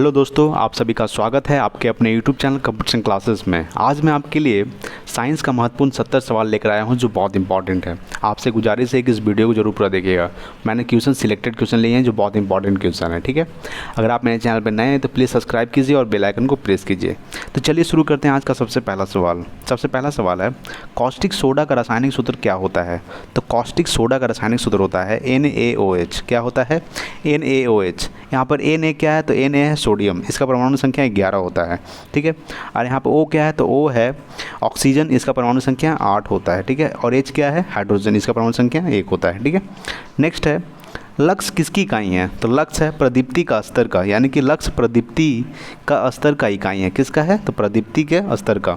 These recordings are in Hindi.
हेलो दोस्तों, आप सभी का स्वागत है आपके अपने यूट्यूब चैनल कंप्यूटर क्लासेस में। आज मैं आपके लिए साइंस का महत्वपूर्ण 70 सवाल लेकर आया हूं जो बहुत इंपॉर्टेंट है। आपसे गुजारिश है कि इस वीडियो को जरूर पूरा देखिएगा। मैंने क्वेश्चन सिलेक्टेड क्वेश्चन लिए हैं जो बहुत इंपॉर्टेंट क्वेश्चन है, ठीक है। अगर आप मेरे चैनल पर नए हैं तो प्लीज़ सब्सक्राइब कीजिए और बेल आइकन को प्रेस कीजिए। तो चलिए शुरू करते हैं आज का सबसे पहला सवाल। सबसे पहला सवाल है, कॉस्टिक सोडा का रासायनिक सूत्र क्या होता है? तो कॉस्टिक सोडा का रासायनिक सूत्र होता है NaOH। क्या होता है? NaOH। यहाँ पर Na क्या है? तो Na है सोडियम, इसका परमाणु संख्या 11 होता है, ठीक है। और यहाँ पर O क्या है? तो O है ऑक्सीजन, इसका परमाणु संख्या 8 होता है, ठीक है। और H क्या है? हाइड्रोजन, इसका परमाणु संख्या 1 होता है, ठीक है। नेक्स्ट है, लक्स किसकी इकाई है? तो लक्स है प्रदीप्ति का स्तर का, यानी कि लक्स प्रदीप्ति का स्तर का इकाई है। किसका है? तो प्रदीप्ति के स्तर का।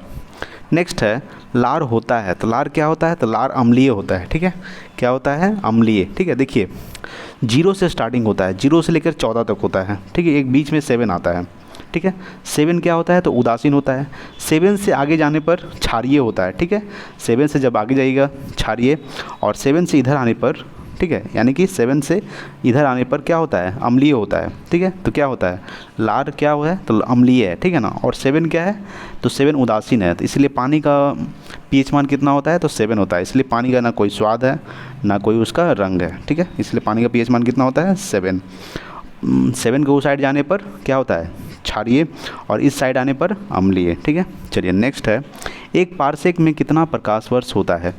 नेक्स्ट है, लार होता है। तो लार क्या होता है? तो लार अम्लीय होता है, ठीक है। क्या होता है? अम्लीय, ठीक है। देखिए 0 से स्टार्टिंग होता है, 0 से लेकर 14 तक होता है, ठीक है। एक बीच में 7 आता है, ठीक है। 7 क्या होता है? तो उदासीन होता है। 7 से आगे जाने पर क्षारीय होता है, ठीक है। 7 से जब आगे जाइएगा क्षारीय, और 7 से इधर आने पर, ठीक है, यानी कि 7 से इधर आने पर क्या होता है? अम्लीय होता है, ठीक है। तो क्या होता है? लार क्या हुआ है? तो अम्लीय है, ठीक है ना। और 7 क्या है? तो 7 उदासीन है। तो इसलिए पानी का pH मान कितना होता है? तो 7 होता है। इसलिए पानी का ना कोई स्वाद है ना कोई उसका रंग है, ठीक है। इसलिए पानी का pH मान कितना होता है? 7। 7 के उस साइड जाने पर क्या होता है? क्षारीय, और इस साइड आने पर अम्लीय, ठीक है। चलिए नेक्स्ट है, एक पारसेक में कितना प्रकाश वर्ष होता है?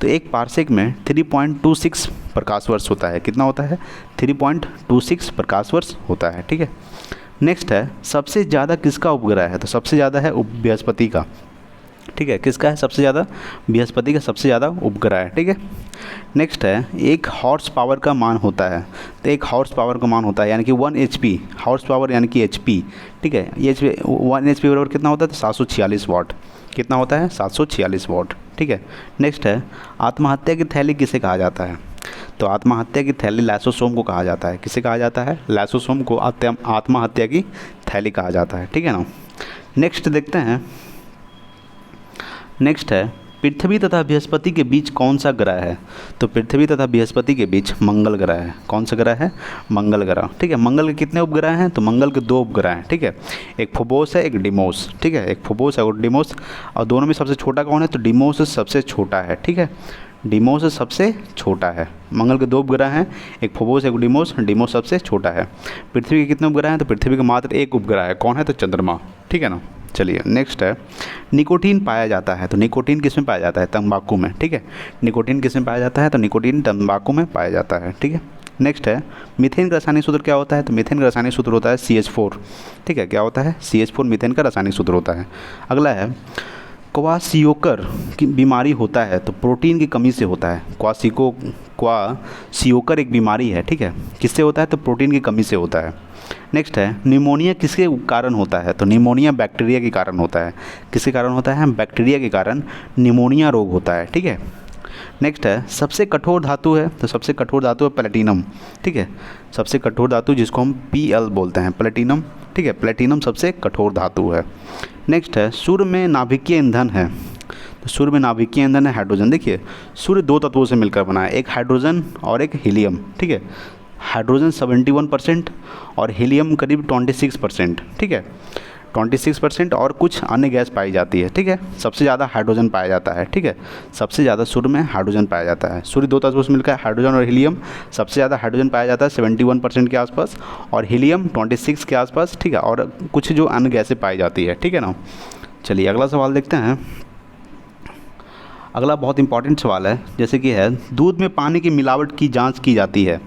तो एक पारसेक में 3.26 प्रकाश वर्ष होता है। कितना होता है? 3.26 प्रकाश वर्ष होता है, ठीक है। नेक्स्ट है, सबसे ज़्यादा किसका उपग्रह है? तो सबसे ज़्यादा है बृहस्पति का, ठीक है। किसका है सबसे ज़्यादा? बृहस्पति का सबसे ज़्यादा उपग्रह है, ठीक है। नेक्स्ट है, एक हॉर्स पावर का मान होता है। तो एक हॉर्स पावर का मान होता है यानी कि 1 HP, हॉर्स पावर यानी कि HP, ठीक है। ये 1 HP बराबर कितना होता है? तो 746 वाट। कितना होता है? 746 वाट, ठीक है। नेक्स्ट है, आत्महत्या की थैली किसे कहा जाता है? तो आत्महत्या की थैली लाइसोसोम को कहा जाता है। किसे कहा जाता है? लाइसोसोम को आत्महत्या की थैली कहा जाता है, ठीक है ना। नेक्स्ट देखते हैं, नेक्स्ट है, पृथ्वी तथा बृहस्पति के बीच कौन सा ग्रह है? तो पृथ्वी तथा बृहस्पति के बीच मंगल ग्रह है। कौन सा ग्रह है? मंगल ग्रह, ठीक है। मंगल के कितने उपग्रह हैं? तो मंगल के 2 उपग्रह हैं, ठीक है। एक फोबोस है, एक डिमोस, ठीक है। एक फोबोस है और डिमोस, और दोनों में सबसे छोटा कौन है? तो डिमोस सबसे छोटा है, ठीक है। डिमोस सबसे छोटा है। मंगल के 2 उपग्रह हैं, एक फोबोस एक डिमोस। डिमोस सबसे छोटा है। पृथ्वी के कितने उपग्रह हैं? तो पृथ्वी के मात्र 1 उपग्रह है। कौन है? तो चंद्रमा, ठीक है ना। चलिए नेक्स्ट है, निकोटीन पाया जाता है। तो निकोटीन किस में पाया जाता है? तंबाकू में, ठीक है। निकोटीन किस में पाया जाता है? तो निकोटीन तंबाकू में पाया जाता है, ठीक है। नेक्स्ट है, मीथेन का रासायनिक सूत्र क्या होता है? तो मीथेन का रासायनिक सूत्र होता है CH4, ठीक है। क्या होता है? CH4 मीथेन का रासायनिक सूत्र होता है। अगला है, क्वाशियोकर की बीमारी होता है तो प्रोटीन की कमी से होता है। क्वाशियोकर एक बीमारी है, ठीक है। किससे होता है? तो प्रोटीन की कमी से होता है। नेक्स्ट है, निमोनिया किसके कारण होता है? तो निमोनिया बैक्टीरिया के कारण होता है। किसके कारण होता है? बैक्टीरिया के कारण निमोनिया रोग होता है, ठीक है। नेक्स्ट है, सबसे कठोर धातु है। तो सबसे कठोर धातु है प्लेटिनम, ठीक है। सबसे कठोर धातु जिसको हम Pl बोलते हैं, प्लेटिनम, ठीक है। प्लेटिनम सबसे कठोर धातु है। नेक्स्ट है, सूर्य में नाभिकीय ईंधन है। तो सूर्य में नाभिकीय ईंधन है हाइड्रोजन। देखिए सूर्य 2 तत्वों से मिलकर बना है, एक हाइड्रोजन और एक हीलियम, ठीक है। हाइड्रोजन 71% और हीलियम करीब 26%, ठीक है। 26% और कुछ अन्य गैस पाई जाती है, ठीक है। सबसे ज़्यादा हाइड्रोजन पाया जाता है, ठीक है। सबसे ज़्यादा सूर्य में हाइड्रोजन पाया जाता है। सूर्य 2 तत्वों से मिलकर हाइड्रोजन और हीलियम, सबसे ज़्यादा हाइड्रोजन पाया जाता है 71% के आसपास, और हीलियम 26 के आसपास, ठीक है। और कुछ जो अन्य गैसें पाई जाती है, ठीक है ना। चलिए अगला सवाल देखते हैं। अगला बहुत इंपॉर्टेंट सवाल है, जैसे कि है, दूध में पानी की मिलावट की जांच की जाती है।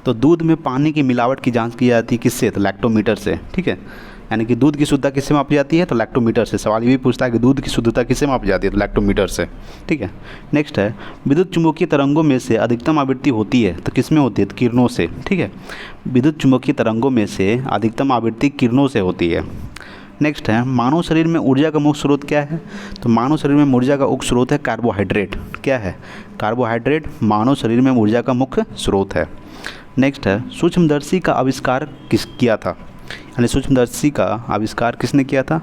तो दूध में पानी की मिलावट की जांच की जाती है किससे? तो लैक्टोमीटर से, ठीक है। यानी कि दूध की शुद्धता किससे मापी जाती है? तो लैक्टोमीटर से। सवाल ये भी पूछता है कि दूध की शुद्धता किससे मापी जाती है? तो लैक्टोमीटर से, ठीक है। नेक्स्ट है, विद्युत चुम्बकीय तरंगों में से अधिकतम आवृत्ति होती है तो किसमें होती है? तो किरणों से, ठीक है। विद्युत चुम्बकीय तरंगों में से अधिकतम आवृत्ति किरणों से होती है। नेक्स्ट है, मानव शरीर में ऊर्जा का मुख्य स्रोत क्या है? तो मानव शरीर में ऊर्जा का मुख्य स्रोत है कार्बोहाइड्रेट। क्या है? कार्बोहाइड्रेट मानव शरीर में ऊर्जा का मुख्य स्रोत है। नेक्स्ट है, सूक्ष्मदर्शी का आविष्कार किस किया था? यानी सूक्ष्मदर्शी का आविष्कार किसने किया था?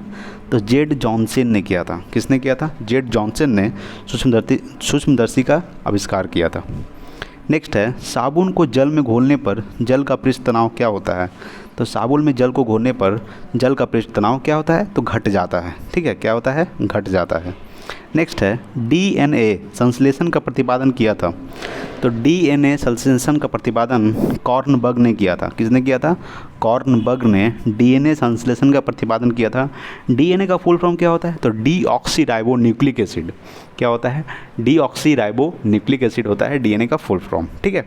तो जेड जॉनसन ने किया था। किसने किया था? जेड जॉनसन ने सूक्ष्मदर्शी का आविष्कार किया था। नेक्स्ट है, साबुन को जल में घोलने पर जल का पृष्ठ तनाव क्या होता है? तो साबुन में जल को घोरने पर जल का पृष्ठ तनाव क्या होता है, तो घट जाता है। ठीक है, क्या होता है, घट जाता है। नेक्स्ट है डीएनए संश्लेषण का प्रतिपादन किया था। तो डीएनए संश्लेषण का प्रतिपादन कॉर्नबर्ग ने किया था। किसने किया था, कॉर्नबर्ग ने डीएनए संश्लेषण का प्रतिपादन किया था। डीएनए का फुल फॉर्म क्या होता है, तो डीऑक्सीराइबो न्यूक्लिक एसिड। क्या होता है, डीऑक्सीराइबो न्यूक्लिक एसिड होता है डीएनए का फुल फॉर्म। ठीक है,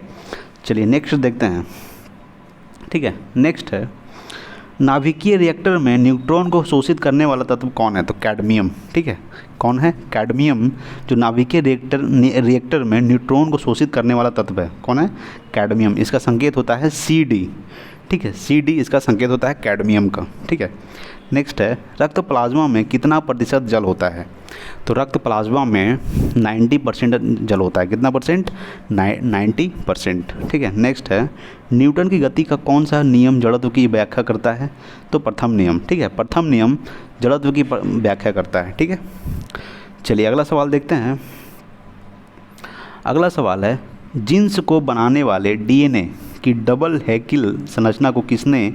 चलिए नेक्स्ट देखते हैं। ठीक है, नेक्स्ट है नाभिकीय रिएक्टर में न्यूट्रॉन को शोषित करने वाला तत्व कौन है, तो कैडमियम। ठीक है, कौन है, कैडमियम। जो नाभिकीय रिएक्टर में न्यूट्रॉन को शोषित करने वाला तत्व है, कौन है, कैडमियम। इसका संकेत होता है Cd। ठीक है, Cd इसका संकेत होता है कैडमियम का। ठीक है, नेक्स्ट है रक्त प्लाज्मा में कितना प्रतिशत जल होता है, तो रक्त प्लाज्मा में 90% जल होता है। कितना परसेंट, 90%। ठीक है, नेक्स्ट है न्यूटन की गति का कौन सा नियम जड़त्व की व्याख्या करता है, तो प्रथम नियम। ठीक है, प्रथम नियम जड़त्व की व्याख्या करता है। ठीक है, चलिए अगला सवाल देखते हैं। अगला सवाल है जीन्स को बनाने वाले डीएनए की डबल हेलिकल संरचना को किसने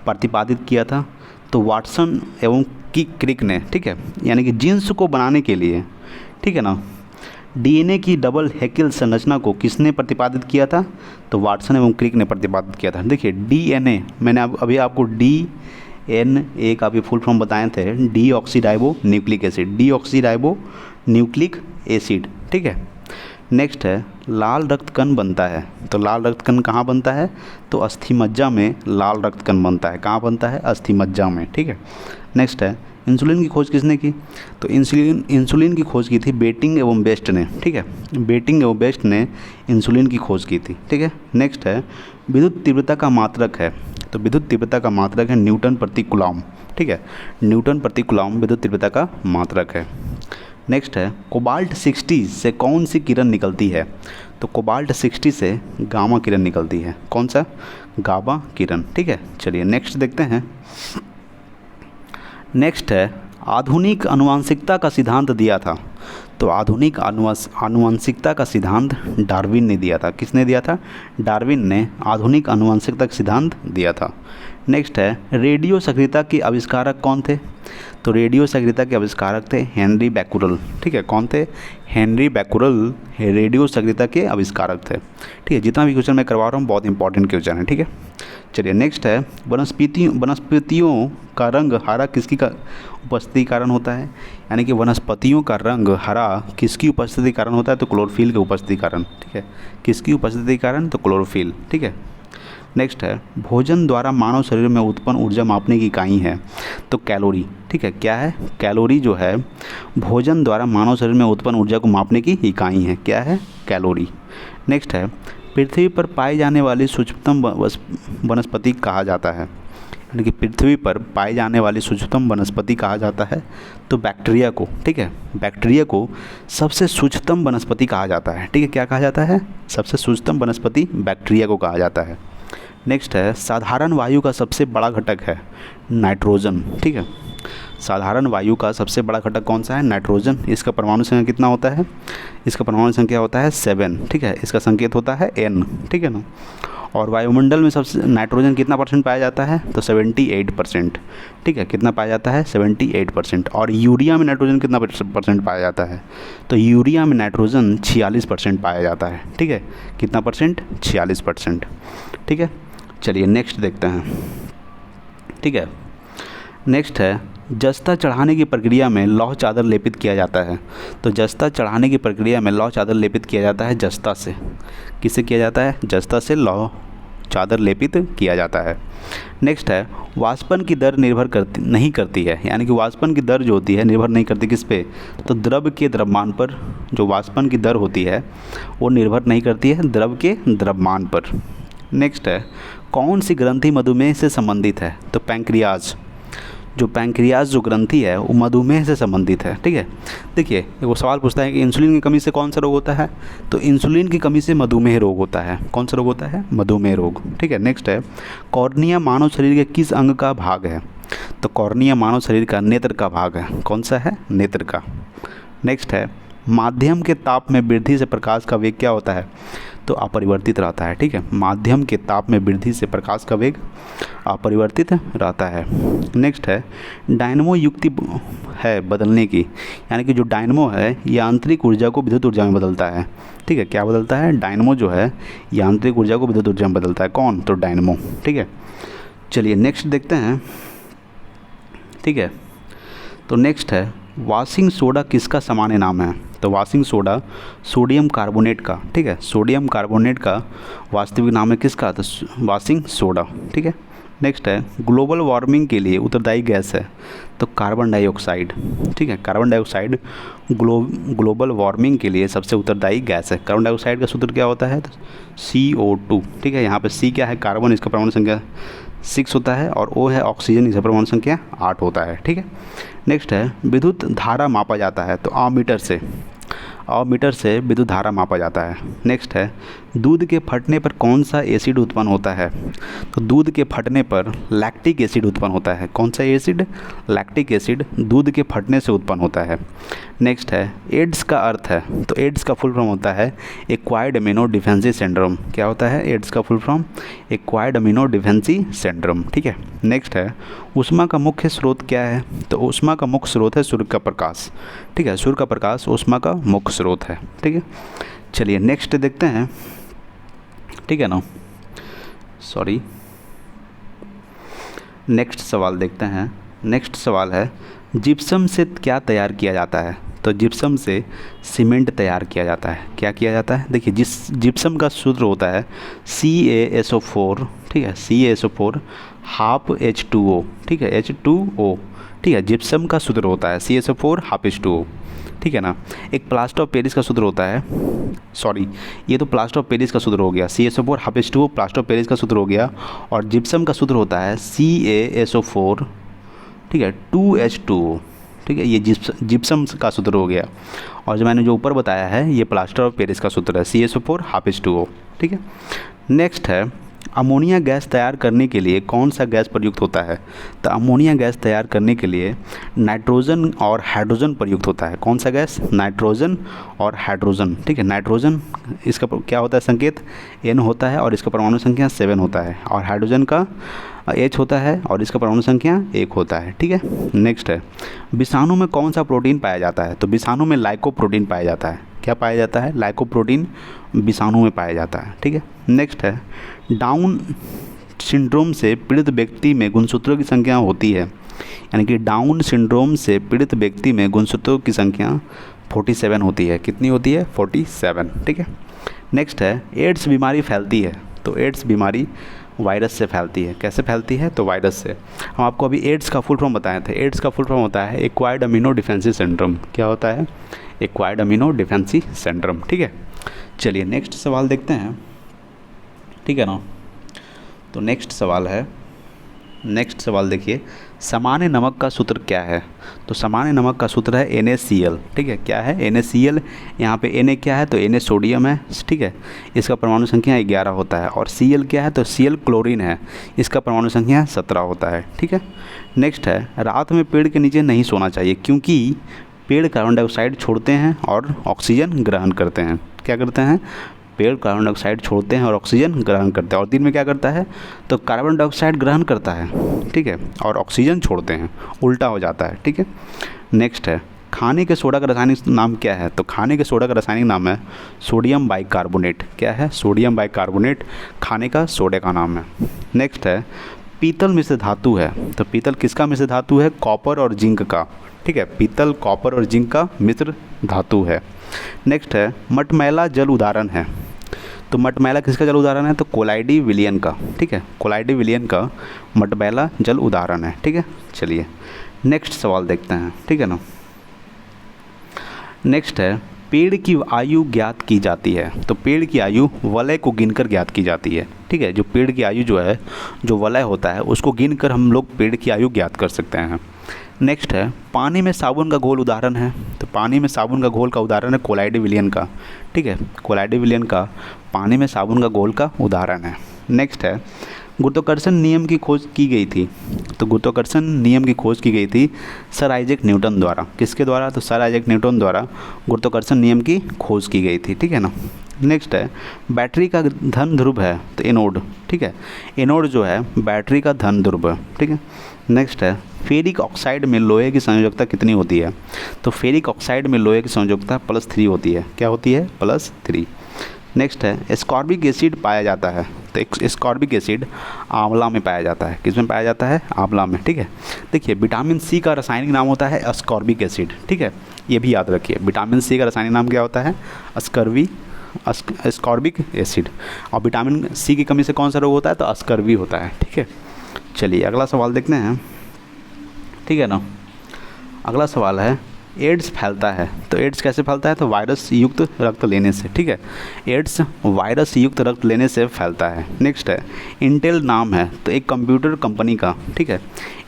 प्रतिपादित किया था, तो वाटसन एवं क्रिक ने। ठीक है, यानी कि जीन्स को बनाने के लिए, ठीक है ना, डीएनए की डबल हेलिकल संरचना को किसने प्रतिपादित किया था, तो वाटसन एवं क्रिक ने प्रतिपादित किया था। देखिए डीएनए, मैंने अभी आपको डीएनए का भी फुल फॉर्म बताए थे, deoxyribo nucleic acid, deoxyribo nucleic acid. ठीक है, नेक्स्ट है लाल रक्त कण बनता है, तो लाल रक्त कण कहाँ बनता है, तो अस्थिमज्जा में लाल रक्त कण बनता है। कहाँ बनता है, अस्थिमज्जा में। ठीक है, नेक्स्ट है इंसुलिन की खोज किसने की, तो इंसुलिन की खोज की थी बेटिंग एवं बेस्ट ने। ठीक है, बेटिंग एवं बेस्ट ने इंसुलिन की खोज की थी। ठीक है, नेक्स्ट है विद्युत तीव्रता का मात्रक है, तो विद्युत तीव्रता का मात्रक है न्यूटन प्रति कूलॉम। ठीक है, न्यूटन प्रति कूलॉम विद्युत तीव्रता का मात्रक है। नेक्स्ट है कोबाल्ट 60 से कौन सी किरण निकलती है, तो कोबाल्ट 60 से गामा किरण निकलती है। कौन सा, गामा किरण। ठीक है, चलिए नेक्स्ट देखते हैं। नेक्स्ट है आधुनिक आनुवंशिकता का सिद्धांत दिया था, तो आधुनिक आनुवंशिकता का सिद्धांत डार्विन ने दिया था। किसने दिया था, डार्विन ने आधुनिक आनुवंशिकता का सिद्धांत दिया था। नेक्स्ट है रेडियो सक्रियता के आविष्कारक कौन थे, तो रेडियो सक्रियता के आविष्कारक थे हेनरी बैकुरल। ठीक है, कौन थे, हेनरी बैकुरल रेडियो सक्रियता के आविष्कारक थे। ठीक है, जितना भी क्वेश्चन मैं करवा रहा हूँ बहुत इंपॉर्टेंट क्वेश्चन है। ठीक है, चलिए नेक्स्ट है वनस्पतियों का रंग हरा किसकी का उपस्थिति कारण होता है, यानी कि वनस्पतियों का रंग हरा किसकी उपस्थिति कारण होता है, तो क्लोरोफिल के उपस्थिति कारण। ठीक है, किसकी उपस्थिति कारण, तो क्लोरोफिल। ठीक है, नेक्स्ट है भोजन द्वारा मानव शरीर में उत्पन्न ऊर्जा मापने की इकाई है, तो कैलोरी। ठीक है, क्या है, कैलोरी जो है भोजन द्वारा मानव शरीर में उत्पन्न ऊर्जा को मापने की इकाई है। क्या है, कैलोरी। नेक्स्ट है पृथ्वी पर पाई जाने वाली सूक्ष्मतम वनस्पति कहा जाता है, यानी कि पृथ्वी पर पाई जाने वाली सूक्ष्मतम वनस्पति कहा जाता है, तो बैक्टीरिया को। ठीक है, बैक्टीरिया को सबसे सूक्ष्मतम वनस्पति कहा जाता है। ठीक है, क्या कहा जाता है, सबसे सूक्ष्मतम वनस्पति बैक्टीरिया को कहा जाता है। नेक्स्ट है साधारण वायु का सबसे बड़ा घटक है नाइट्रोजन। ठीक है, साधारण वायु का सबसे बड़ा घटक कौन सा है, नाइट्रोजन। इसका परमाणु संख्या कितना होता है, इसका परमाणु संख्या होता है 7। ठीक है, इसका संकेत होता है N। ठीक है ना, और वायुमंडल में सबसे नाइट्रोजन कितना परसेंट पाया जाता है, तो 78%। ठीक है, कितना पाया जाता है, 78%। और यूरिया में नाइट्रोजन कितना परसेंट पाया जाता है, तो यूरिया में नाइट्रोजन 46% पाया जाता है। ठीक है, कितना परसेंट, 46%। ठीक है, चलिए नेक्स्ट देखते हैं। ठीक है, नेक्स्ट है जस्ता चढ़ाने की प्रक्रिया में लौह चादर लेपित किया जाता है, तो जस्ता चढ़ाने की प्रक्रिया में लौह चादर लेपित किया जाता है जस्ता से। किससे किया जाता है, जस्ता से लौह चादर लेपित किया जाता है। नेक्स्ट है वाष्पन की दर निर्भर नहीं करती है, यानी कि वाष्पन की दर जो होती है निर्भर नहीं करती किस पे, तो द्रव के द्रव्यमान पर। जो वाष्पन की दर होती है वो निर्भर नहीं करती है द्रव के द्रव्यमान पर। नेक्स्ट है कौन सी ग्रंथि मधुमेह से संबंधित है, तो पैंक्रियाज। जो पैंक्रियाज जो ग्रंथि है वो मधुमेह से संबंधित है। ठीक है, देखिए वो सवाल पूछता है कि इंसुलिन की कमी से कौन सा रोग होता है, तो इंसुलिन की कमी से मधुमेह रोग होता है। कौन सा रोग होता है, मधुमेह रोग। ठीक है, नेक्स्ट है कॉर्निया मानव शरीर के किस अंग का भाग है, तो कॉर्निया मानव शरीर का नेत्र का भाग है। कौन सा है, नेत्र का। नेक्स्ट है माध्यम के ताप में वृद्धि से प्रकाश का वेग क्या होता है? तो अपरिवर्तित रहता है। ठीक है, माध्यम के ताप में वृद्धि से प्रकाश का वेग अपरिवर्तित रहता है। नेक्स्ट है डायनमो युक्ति है बदलने की, यानी कि जो डायनमो है ये आंतरिक ऊर्जा को विद्युत ऊर्जा में बदलता है। ठीक है, क्या बदलता है? डायनमो जो है ये आंतरिक ऊर्जा को विद्युत ऊर्जा में बदलता है। कौन? तो डायनमो। ठीक है, चलिए नेक्स्ट देखते हैं। ठीक है, तो नेक्स्ट है वॉशिंग सोडा किसका सामान्य नाम है? तो वॉशिंग सोडा सोडियम कार्बोनेट का। ठीक है, सोडियम कार्बोनेट का वास्तविक नाम है किसका? तो वॉशिंग सोडा। ठीक है, नेक्स्ट है ग्लोबल वार्मिंग के लिए उत्तरदायी गैस है, तो कार्बन डाइऑक्साइड। ठीक है, कार्बन डाइऑक्साइड ग्लोबल वार्मिंग के लिए सबसे उत्तरदायी गैस है। कार्बन डाइऑक्साइड का सूत्र क्या होता है? तो CO2। ठीक है, यहाँ पे C क्या है? कार्बन, इसका परमाणु संख्या 6 होता है, और O है ऑक्सीजन, इसका परमाणु संख्या 8 होता है। ठीक है, नेक्स्ट है विद्युत धारा मापा जाता है, तो अमीटर से विद्युत धारा मापा जाता है। नेक्स्ट है दूध के फटने पर कौन सा एसिड उत्पन्न होता है? तो दूध के फटने पर लैक्टिक एसिड उत्पन्न होता है। कौन सा एसिड? लैक्टिक एसिड दूध के फटने से उत्पन्न होता है। नेक्स्ट है एड्स का अर्थ है, तो एड्स का फुल फॉर्म होता है एक्वायर्ड इम्यूनो डिफेंसी सिंड्रोम। क्या होता है एड्स का full form? Acquired immuno डिफेंसी syndrome. ठीक है, नेक्स्ट है ऊष्मा का मुख्य स्रोत क्या है? तो ऊष्मा का मुख्य स्रोत है सूर्य का प्रकाश। ठीक है, सूर्य का प्रकाश ऊष्मा का मुख्य स्रोत है। ठीक है, चलिए नेक्स्ट देखते हैं। ठीक है ना, सॉरी, नेक्स्ट सवाल देखते हैं। नेक्स्ट सवाल है जिप्सम से क्या तैयार किया जाता है? तो जिप्सम से सीमेंट तैयार किया जाता है। क्या किया जाता है? देखिए जिप्सम का सूत्र होता है CaSO4। ठीक है, CaSO4 हाफ H2O। ठीक है, H2O। ठीक है, जिप्सम का सूत्र होता है CaSO4 हाफ H2O। ठीक है ना, एक प्लास्टर ऑफ पेरिस का सूत्र होता है, सॉरी ये तो प्लास्टर ऑफ पेरिस का सूत्र हो गया, CaSO4 half H2O plaster of Paris का सूत्र हो गया, और जिप्सम का सूत्र होता है CaSO4 ठीक है 2H2O। ठीक है, ये जिप्सम का सूत्र हो गया, और जो मैंने जो ऊपर बताया है ये प्लास्टर ऑफ पेरिस का सूत्र है CaSO4 हाफ H2O। ठीक है, नेक्स्ट है अमोनिया गैस तैयार करने के लिए कौन सा गैस प्रयुक्त होता है? तो अमोनिया गैस तैयार करने के लिए नाइट्रोजन और हाइड्रोजन प्रयुक्त होता है। कौन सा गैस? नाइट्रोजन और हाइड्रोजन। ठीक है, नाइट्रोजन इसका क्या होता है संकेत? N होता है, और इसका परमाणु संख्या 7 होता है, और हाइड्रोजन का H होता है, और इसका परमाणु संख्या 1 होता है। ठीक है, नेक्स्ट है विषाणु में कौन सा प्रोटीन पाया जाता है? तो विषाणु में लाइकोप्रोटीन पाया जाता है। क्या पाया जाता है? लाइकोप्रोटीन विषाणु में पाया जाता है। ठीक है, नेक्स्ट है डाउन सिंड्रोम से पीड़ित व्यक्ति में गुणसूत्रों की संख्या होती है, यानी कि डाउन सिंड्रोम से पीड़ित व्यक्ति में गुणसूत्रों की संख्या 47 होती है। कितनी होती है? 47। ठीक है, नेक्स्ट है एड्स बीमारी फैलती है, तो एड्स बीमारी वायरस से फैलती है। कैसे फैलती है? तो वायरस से। हम आपको अभी एड्स का फुल फॉर्म बताए थे। एड्स का फुल फॉर्म होता है एक्वायर्ड इम्यूनो डिफेंसी सिंड्रोम। क्या होता है? Acquired immuno डिफेंसी syndrome. ठीक है, चलिए नेक्स्ट सवाल देखते हैं। ठीक है ना, तो नेक्स्ट सवाल देखिए सामान्य नमक का सूत्र क्या है? तो सामान्य नमक का सूत्र है NaCl। ठीक है, क्या है? NaCl। यहाँ पे Na क्या है? तो Na सोडियम है। ठीक है, इसका परमाणु संख्या 11 होता है, और Cl क्या है? तो Cl क्लोरीन है, इसका परमाणु संख्या 17 होता है। ठीक है, नेक्स्ट है रात में पेड़ के नीचे नहीं सोना चाहिए, क्योंकि पेड़ कार्बन डाइऑक्साइड छोड़ते हैं और ऑक्सीजन ग्रहण करते हैं। क्या करते हैं? पेड़ कार्बन डाइऑक्साइड छोड़ते हैं और ऑक्सीजन ग्रहण करते हैं, और दिन में क्या करता है? तो कार्बन डाइऑक्साइड ग्रहण करता है। ठीक है, और ऑक्सीजन छोड़ते हैं, उल्टा हो जाता है। ठीक है, नेक्स्ट है खाने के सोडा का रासायनिक नाम क्या है? तो खाने के सोडा का रासायनिक नाम है सोडियम बाइकार्बोनेट। क्या है? सोडियम बाइकार्बोनेट खाने का सोडे का नाम है। नेक्स्ट है पीतल मिश्र धातु है, तो पीतल किसका मिश्र धातु है? कॉपर और जिंक का। ठीक है, पीतल कॉपर और जिंक का मिश्र धातु है। नेक्स्ट है मटमैला जल उदाहरण है, तो मटमैला किसका जल उदाहरण है? तो कोलाइडी विलियन का। ठीक है, कोलाइडी विलियन का मटमैला जल उदाहरण है। ठीक है, चलिए नेक्स्ट सवाल देखते हैं। ठीक है ना, नेक्स्ट है पेड़ की आयु ज्ञात की जाती है, तो पेड़ की आयु वलय को गिनकर ज्ञात की जाती है। ठीक है, जो पेड़ की आयु जो है, जो वलय होता है उसको गिनकर हम लोग पेड़ की आयु ज्ञात कर सकते हैं। नेक्स्ट है पानी में साबुन का घोल उदाहरण है, तो पानी में साबुन का घोल का उदाहरण है कोलाइडी विलियन का। ठीक है, कोलाइडी विलियन का पानी में साबुन का घोल का उदाहरण है। नेक्स्ट है गुरुत्वाकर्षण नियम की खोज की गई थी? तो गुरुत्वाकर्षण नियम की खोज की गई थी सर आइजैक न्यूटन द्वारा। किसके द्वारा? तो सर आइजैक न्यूटन द्वारा गुरुत्वाकर्षण नियम की खोज की गई थी, ठीक है ना। नेक्स्ट है, बैटरी का धन ध्रुव है तो एनोड, ठीक है। एनोड जो है बैटरी का धन ध्रुव है, ठीक है। नेक्स्ट है, फेरिक ऑक्साइड में लोहे की संयोजकता कितनी होती है? तो फेरिक ऑक्साइड में लोहे की संयोजकता +3 होती है। क्या होती है? +3। नेक्स्ट है, एस्कॉर्बिक एसिड पाया जाता है तो एस्कॉर्बिक एसिड आंवला में पाया जाता है। किस में पाया जाता है? आंवला में, ठीक है। देखिए विटामिन सी का रासायनिक नाम होता है एस्कॉर्बिक एसिड, ठीक है। ये भी याद रखिए, विटामिन सी का रासायनिक नाम क्या होता है? Ascorbic acid. और विटामिन सी की कमी से कौन सा रोग होता है? तो अस्कर्वी होता है, ठीक है। चलिए अगला सवाल देखते हैं, ठीक है ना। अगला सवाल है, एड्स फैलता है तो एड्स कैसे फैलता है? तो वायरस युक्त रक्त लेने से, ठीक है। एड्स वायरस युक्त रक्त लेने से फैलता है। नेक्स्ट है, इंटेल नाम है तो एक कंप्यूटर कंपनी का, ठीक है।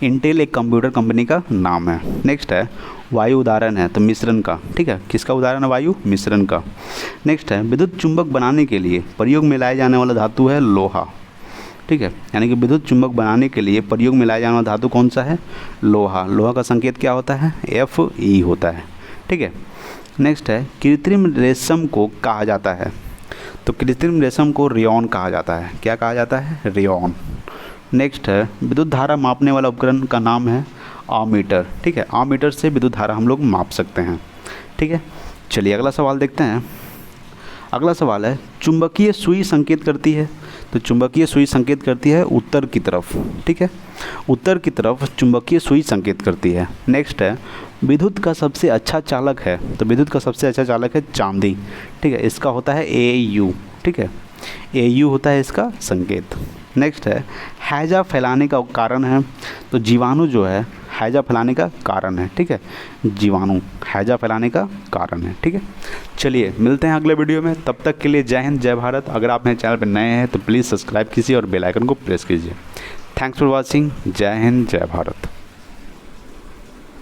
इंटेल एक कंप्यूटर कंपनी का नाम है। नेक्स्ट है, वायु उदाहरण है तो मिश्रण का, ठीक है। किसका उदाहरण है? वायु मिश्रण का। नेक्स्ट है, विद्युत चुंबक बनाने के लिए प्रयोग में लाया जाने वाला धातु है लोहा, ठीक है। यानी कि विद्युत चुंबक बनाने के लिए प्रयोग में लाया जाने वाला धातु कौन सा है? लोहा। लोहा का संकेत क्या होता है? Fe होता है, ठीक है। नेक्स्ट है, कृत्रिम रेशम को कहा जाता है तो कृत्रिम रेशम को रेयॉन कहा जाता है। क्या कहा जाता है? रेयॉन। नेक्स्ट है, विद्युत धारा मापने वाला उपकरण का नाम है अमीटर, ठीक है। अमीटर से विद्युत धारा हम लोग माप सकते हैं, ठीक है। चलिए अगला सवाल देखते हैं। अगला सवाल है, चुंबकीय सुई संकेत करती है तो चुंबकीय सुई संकेत करती है उत्तर की तरफ, ठीक है। उत्तर की तरफ चुंबकीय सुई संकेत करती है। नेक्स्ट है, विद्युत का सबसे अच्छा चालक है तो विद्युत का सबसे अच्छा चालक है चांदी, ठीक है। इसका होता है AU, ठीक है। AU होता है इसका संकेत। नेक्स्ट है, हैजा फैलाने का कारण है तो जीवाणु जो है हैजा फैलाने का कारण है, ठीक है। जीवाणु हैजा फैलाने का कारण है, ठीक है। चलिए मिलते हैं अगले वीडियो में, तब तक के लिए जय हिंद जय भारत। अगर आप मेरे चैनल पर नए हैं तो प्लीज़ सब्सक्राइब कीजिए और बेल आइकन को प्रेस कीजिए। Thanks for watching. जय हिंद जय भारत।